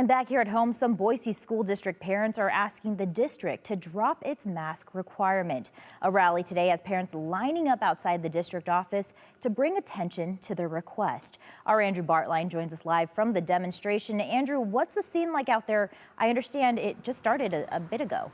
And back here at home, some Boise School District parents are asking the district to drop its mask requirement. A rally today has parents lining up outside the district office to bring attention to their request. Our Andrew Bartline joins us live from the demonstration. Andrew, what's the scene like out there? I understand it just started a bit ago.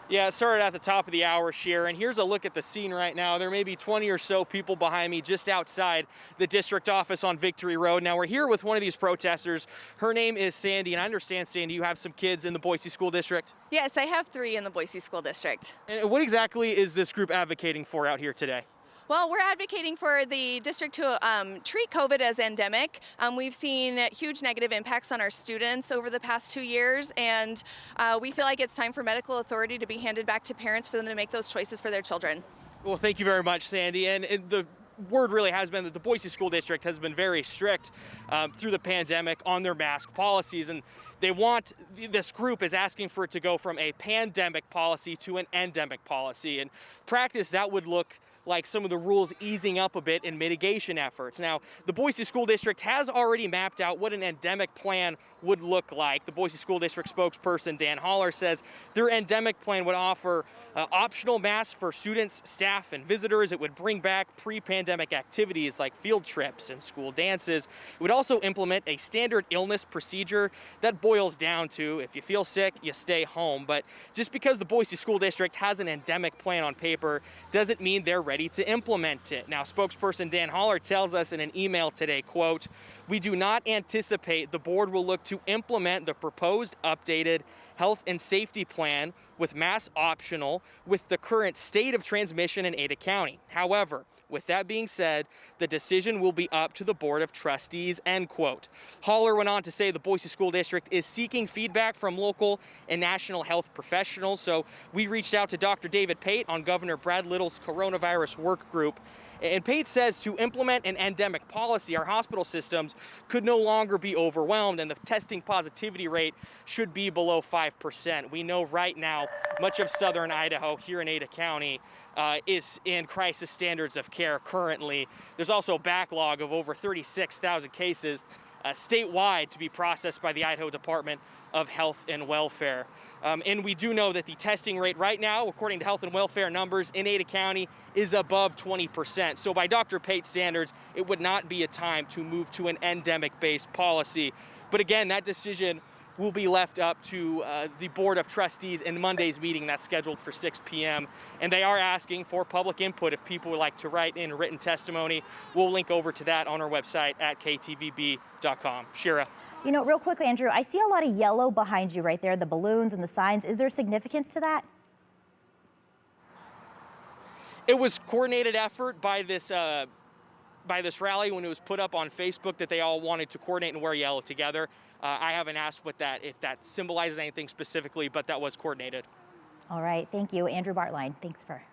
Yeah, it started at the top of the hour, Sharon. Here's a look at the scene right now. There may be 20 or so people behind me just outside the district office on Victory Road. Now, we're here with one of these protesters. Her name is Sandy, and I understand, Sandy, you have some kids in the Boise School District? Yes, I have 3 in the Boise School District. And what exactly is this group advocating for out here today? Well, we're advocating for the district to treat COVID as endemic. We've seen huge negative impacts on our students over the past 2 years, and we feel like it's time for medical authority to be handed back to parents for them to make those choices for their children. Well, thank you very much, Sandy. And the word really has been that the Boise School District has been very strict through the pandemic on their mask policies, and this group is asking for it to go from a pandemic policy to an endemic policy. In practice, that would look like some of the rules easing up a bit in mitigation efforts. Now, the Boise School District has already mapped out what an endemic plan would look like. The Boise School District spokesperson, Dan Holler, says their endemic plan would offer optional masks for students, staff, and visitors. It would bring back pre-pandemic activities like field trips and school dances. It would also implement a standard illness procedure that boils down to, if you feel sick, you stay home. But just because the Boise School District has an endemic plan on paper doesn't mean they're ready to implement it. Now, spokesperson Dan Holler tells us in an email today, quote, "We do not anticipate the board will look to implement the proposed updated health and safety plan with masks optional with the current state of transmission in Ada County. However, with that being said, the decision will be up to the Board of Trustees," end quote. Holler went on to say the Boise School District is seeking feedback from local and national health professionals. So we reached out to Dr. David Pate on Governor Brad Little's coronavirus work group. And Pate says to implement an endemic policy, our hospital systems could no longer be overwhelmed and the testing positivity rate should be below 5%. We know right now much of southern Idaho here in Ada County is in crisis standards of care currently. There's also a backlog of over 36,000 cases statewide to be processed by the Idaho Department of Health and Welfare. And we do know that the testing rate right now, according to Health and Welfare numbers in Ada County, is above 20%. So by Dr. Pate's standards, it would not be a time to move to an endemic-based policy. But again, that decision will be left up to the Board of Trustees in Monday's meeting that's scheduled for 6 p.m. And they are asking for public input if people would like to write in written testimony. We'll link over to that on our website at ktvb.com. Shira. You know, real quickly, Andrew, I see a lot of yellow behind you right there, the balloons and the signs. Is there significance to that? It was coordinated effort by this rally when it was put up on Facebook that they all wanted to coordinate and wear yellow together. I haven't asked if that symbolizes anything specifically, but that was coordinated. All right, thank you. Andrew Bartline, thanks for